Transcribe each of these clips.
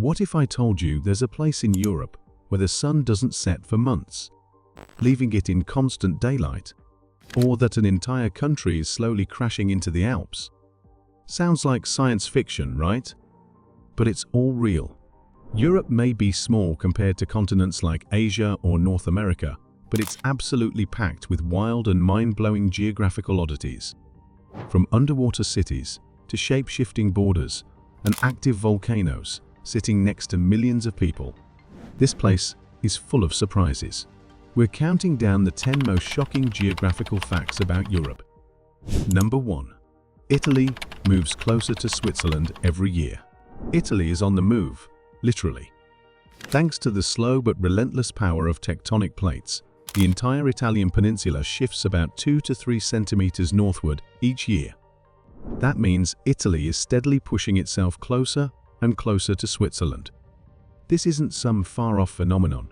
What if I told you there's a place in Europe where the sun doesn't set for months, leaving it in constant daylight? Or that an entire country is slowly crashing into the Alps? Sounds like science fiction, right? But it's all real. Europe may be small compared to continents like Asia or North America, but it's absolutely packed with wild and mind-blowing geographical oddities. From underwater cities to shape-shifting borders and active volcanoes sitting next to millions of people, this place is full of surprises. We're counting down the 10 most shocking geographical facts about Europe. Number 1. Italy moves closer to Switzerland every year. Italy is on the move, literally. Thanks to the slow but relentless power of tectonic plates, the entire Italian peninsula shifts about 2 to 3 centimeters northward each year. That means Italy is steadily pushing itself closer and closer to Switzerland. This isn't some far-off phenomenon.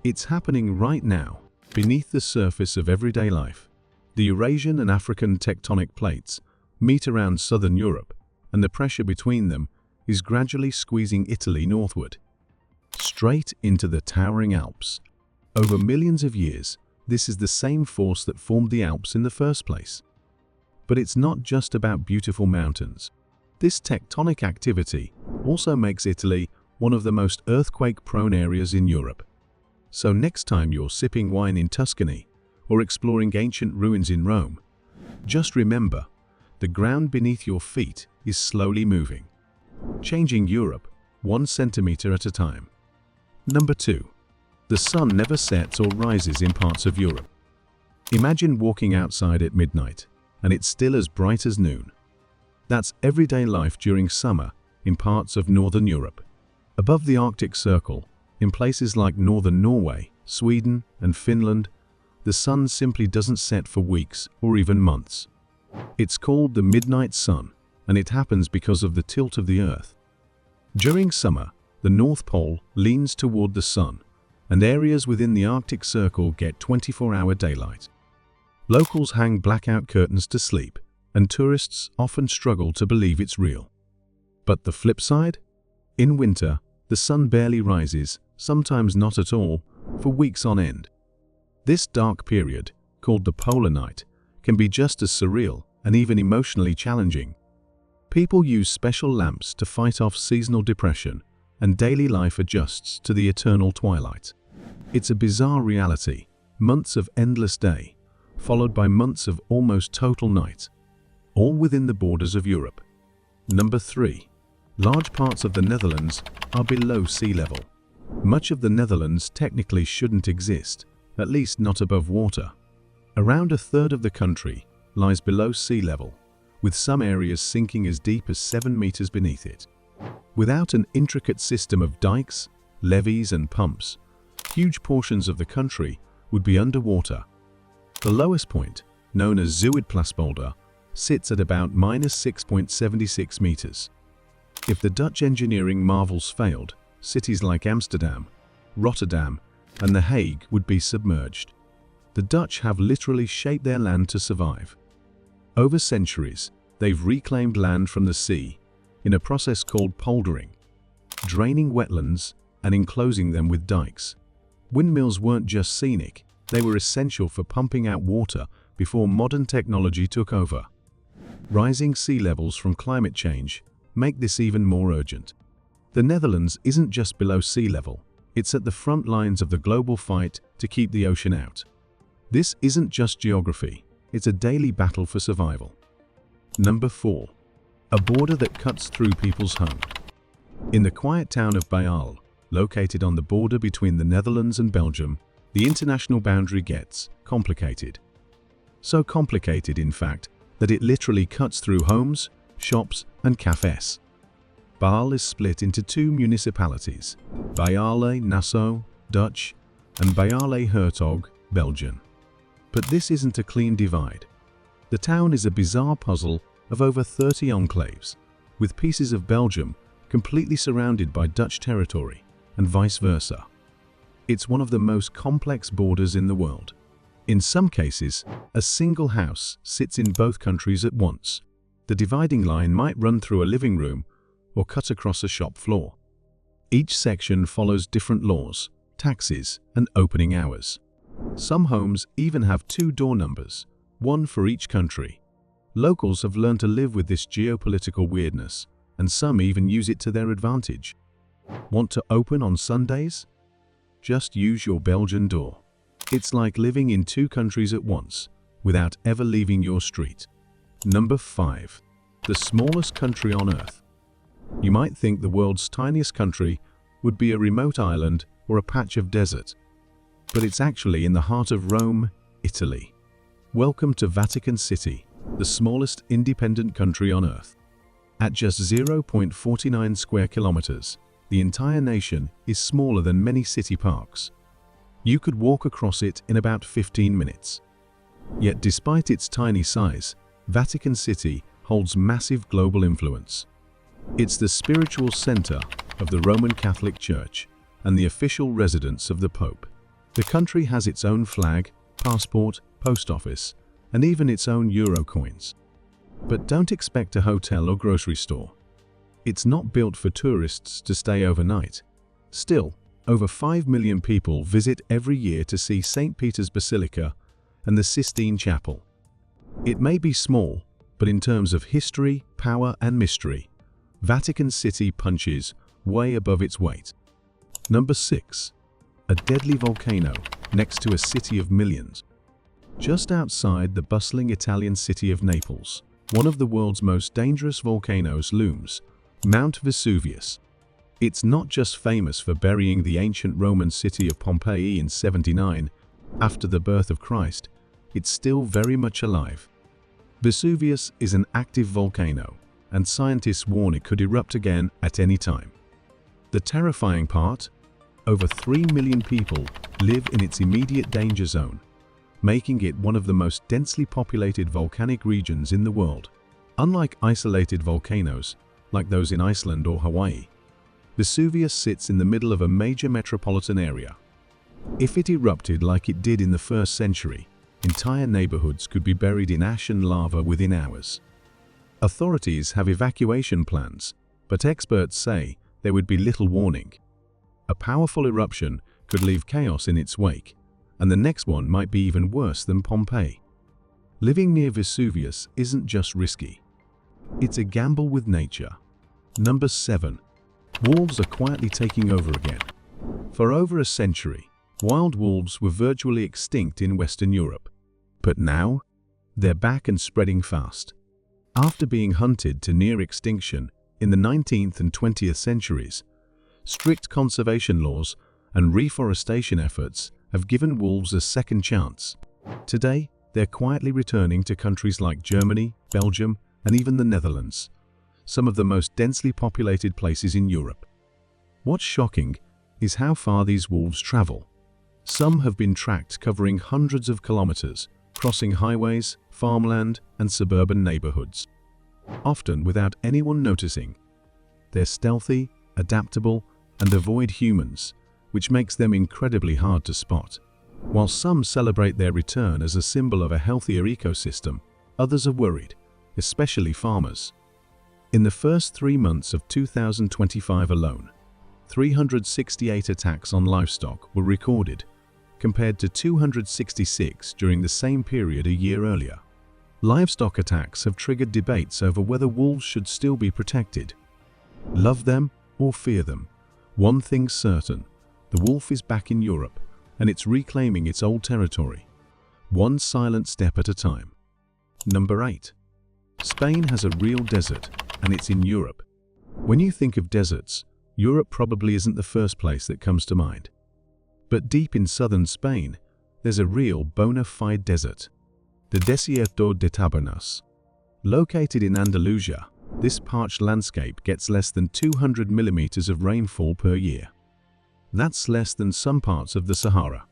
It's happening right now, beneath the surface of everyday life. The Eurasian and African tectonic plates meet around southern Europe, and the pressure between them is gradually squeezing Italy northward, straight into the towering Alps. Over millions of years, this is the same force that formed the Alps in the first place. But it's not just about beautiful mountains. This tectonic activity also makes Italy one of the most earthquake-prone areas in Europe. So next time you're sipping wine in Tuscany or exploring ancient ruins in Rome, just remember, the ground beneath your feet is slowly moving, changing Europe 1 centimeter at a time. Number 2. The sun never sets or rises in parts of Europe. Imagine walking outside at midnight, and it's still as bright as noon. That's everyday life during summer in parts of northern Europe. Above the Arctic Circle, in places like northern Norway, Sweden, and Finland, the sun simply doesn't set for weeks or even months. It's called the midnight sun, and it happens because of the tilt of the Earth. During summer, the North Pole leans toward the sun, and areas within the Arctic Circle get 24-hour daylight. Locals hang blackout curtains to sleep, and tourists often struggle to believe it's real. But the flip side? In winter, the sun barely rises, sometimes not at all, for weeks on end. This dark period, called the polar night, can be just as surreal and even emotionally challenging. People use special lamps to fight off seasonal depression, and daily life adjusts to the eternal twilight. It's a bizarre reality, months of endless day, followed by months of almost total night, all within the borders of Europe. Number 3. Large parts of the Netherlands are below sea level. Much of the Netherlands technically shouldn't exist, at least not above water. Around a third of the country lies below sea level, with some areas sinking as deep as 7 meters beneath it. Without an intricate system of dikes, levees, and pumps, huge portions of the country would be underwater. The lowest point, known as Zuidplaspolder, sits at about -6.76 meters. If the Dutch engineering marvels failed, cities like Amsterdam, Rotterdam, and The Hague would be submerged. The Dutch have literally shaped their land to survive. Over centuries, they've reclaimed land from the sea in a process called poldering, draining wetlands and enclosing them with dikes. Windmills weren't just scenic, they were essential for pumping out water before modern technology took over. Rising sea levels from climate change make this even more urgent. The Netherlands isn't just below sea level, it's at the front lines of the global fight to keep the ocean out. This isn't just geography, it's a daily battle for survival. Number 4. A border that cuts through people's homes. In the quiet town of Bajal, located on the border between the Netherlands and Belgium, the international boundary gets complicated. So complicated, in fact, that it literally cuts through homes, shops, and cafés. Bajal is split into 2 municipalities, Bajale-Nassau, Dutch, and Bajale-Hertog, Belgian. But this isn't a clean divide. The town is a bizarre puzzle of over 30 enclaves, with pieces of Belgium completely surrounded by Dutch territory, and vice versa. It's one of the most complex borders in the world. In some cases, a single house sits in both countries at once. The dividing line might run through a living room or cut across a shop floor. Each section follows different laws, taxes, and opening hours. Some homes even have 2 door numbers, one for each country. Locals have learned to live with this geopolitical weirdness, and some even use it to their advantage. Want to open on Sundays? Just use your Belgian door. It's like living in 2 countries at once, without ever leaving your street. Number 5. The smallest country on Earth. You might think the world's tiniest country would be a remote island or a patch of desert, but it's actually in the heart of Rome, Italy. Welcome to Vatican City, the smallest independent country on Earth. At just 0.49 square kilometers, the entire nation is smaller than many city parks. You could walk across it in about 15 minutes. Yet despite its tiny size, Vatican City holds massive global influence. It's the spiritual center of the Roman Catholic Church and the official residence of the Pope. The country has its own flag, passport, post office, and even its own euro coins. But don't expect a hotel or grocery store. It's not built for tourists to stay overnight. Still, over 5 million people visit every year to see St. Peter's Basilica and the Sistine Chapel. It may be small, but in terms of history, power, and mystery, Vatican City punches way above its weight. Number 6. A deadly volcano next to a city of millions. Just outside the bustling Italian city of Naples, one of the world's most dangerous volcanoes looms, Mount Vesuvius. It's not just famous for burying the ancient Roman city of Pompeii in 79 after the birth of Christ, it's still very much alive. Vesuvius is an active volcano, and scientists warn it could erupt again at any time. The terrifying part? Over 3 million people live in its immediate danger zone, making it one of the most densely populated volcanic regions in the world. Unlike isolated volcanoes, like those in Iceland or Hawaii, Vesuvius sits in the middle of a major metropolitan area. If it erupted like it did in the 1st century, entire neighborhoods could be buried in ash and lava within hours. Authorities have evacuation plans, but experts say there would be little warning. A powerful eruption could leave chaos in its wake, and the next one might be even worse than Pompeii. Living near Vesuvius isn't just risky. It's a gamble with nature. Number 7. Wolves are quietly taking over again. For over a century, wild wolves were virtually extinct in Western Europe. But now, they're back and spreading fast. After being hunted to near extinction in the 19th and 20th centuries, strict conservation laws and reforestation efforts have given wolves a second chance. Today, they're quietly returning to countries like Germany, Belgium, and even the Netherlands, some of the most densely populated places in Europe. What's shocking is how far these wolves travel. Some have been tracked covering hundreds of kilometers, crossing highways, farmland, and suburban neighborhoods, often without anyone noticing. They're stealthy, adaptable, and avoid humans, which makes them incredibly hard to spot. While some celebrate their return as a symbol of a healthier ecosystem, others are worried, especially farmers. In the first 3 months of 2025 alone, 368 attacks on livestock were recorded, compared to 266 during the same period a year earlier. Livestock attacks have triggered debates over whether wolves should still be protected. Love them or fear them, one thing's certain: the wolf is back in Europe, and it's reclaiming its old territory, one silent step at a time. Number 8. Spain has a real desert, and it's in Europe. When you think of deserts, Europe probably isn't the first place that comes to mind. But deep in southern Spain, there's a real bona fide desert, the Desierto de Tabernas. Located in Andalusia, this parched landscape gets less than 200 millimeters of rainfall per year. That's less than some parts of the Sahara.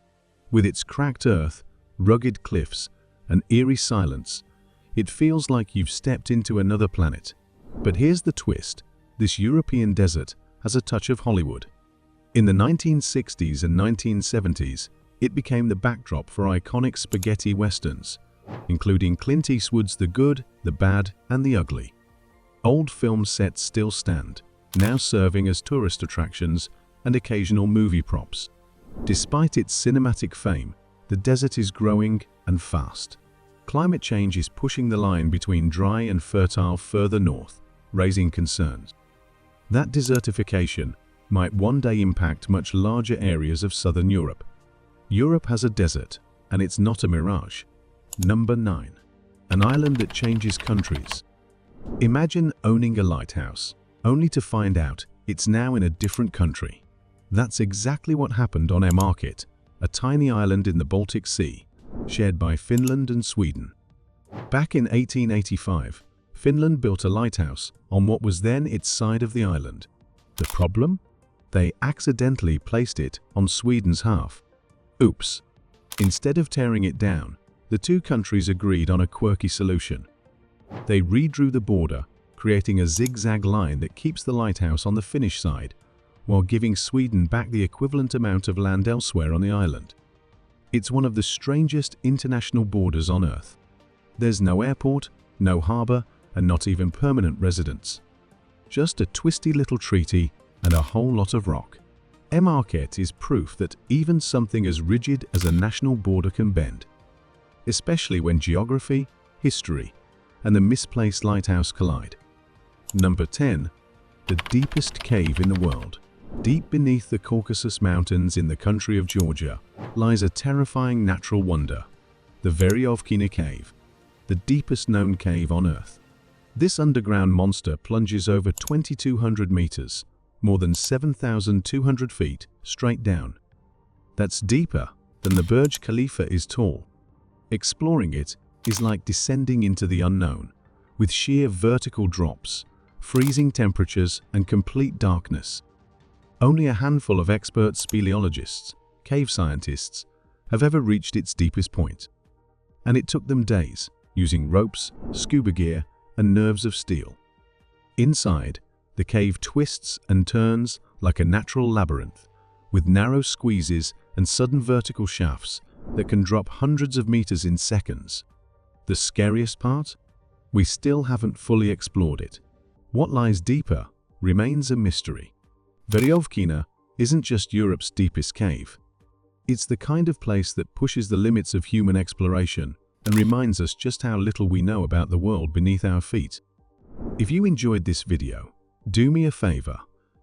With its cracked earth, rugged cliffs, and eerie silence, it feels like you've stepped into another planet. But here's the twist: this European desert has a touch of Hollywood. In the 1960s and 1970s, it became the backdrop for iconic spaghetti westerns, including Clint Eastwood's The Good, the Bad, and the Ugly. Old film sets still stand, now serving as tourist attractions and occasional movie props. Despite its cinematic fame, the desert is growing and fast. Climate change is pushing the line between dry and fertile further north, raising concerns that desertification might one day impact much larger areas of southern Europe. Europe has a desert, and it's not a mirage. Number 9. An island that changes countries. Imagine owning a lighthouse, only to find out it's now in a different country. That's exactly what happened on Market, a tiny island in the Baltic Sea, shared by Finland and Sweden. Back in 1885, Finland built a lighthouse on what was then its side of the island. The problem? They accidentally placed it on Sweden's half. Oops. Instead of tearing it down, the two countries agreed on a quirky solution. They redrew the border, creating a zigzag line that keeps the lighthouse on the Finnish side, while giving Sweden back the equivalent amount of land elsewhere on the island. It's one of the strangest international borders on Earth. There's no airport, no harbor, and not even permanent residents. Just a twisty little treaty and a whole lot of rock. Market is proof that even something as rigid as a national border can bend, especially when geography, history, and the misplaced lighthouse collide. Number 10. The deepest cave in the world. Deep beneath the Caucasus Mountains in the country of Georgia lies a terrifying natural wonder, the Veryovkina Cave, the deepest known cave on Earth. This underground monster plunges over 2,200 meters, more than 7,200 feet, straight down. That's deeper than the Burj Khalifa is tall. Exploring it is like descending into the unknown, with sheer vertical drops, freezing temperatures, and complete darkness. Only a handful of expert speleologists, cave scientists, have ever reached its deepest point. And it took them days, using ropes, scuba gear, and nerves of steel. Inside, the cave twists and turns like a natural labyrinth, with narrow squeezes and sudden vertical shafts that can drop hundreds of meters in seconds. The scariest part? We still haven't fully explored it. What lies deeper remains a mystery. Veryovkina isn't just Europe's deepest cave. It's the kind of place that pushes the limits of human exploration and reminds us just how little we know about the world beneath our feet. If you enjoyed this video, do me a favor,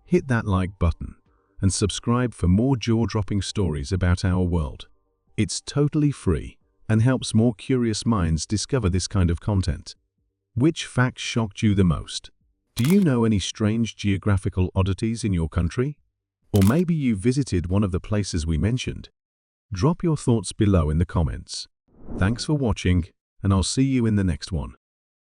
hit that like button and subscribe for more jaw-dropping stories about our world. It's totally free and helps more curious minds discover this kind of content. Which fact shocked you the most? Do you know any strange geographical oddities in your country? Or maybe you visited one of the places we mentioned? Drop your thoughts below in the comments. Thanks for watching, and I'll see you in the next one.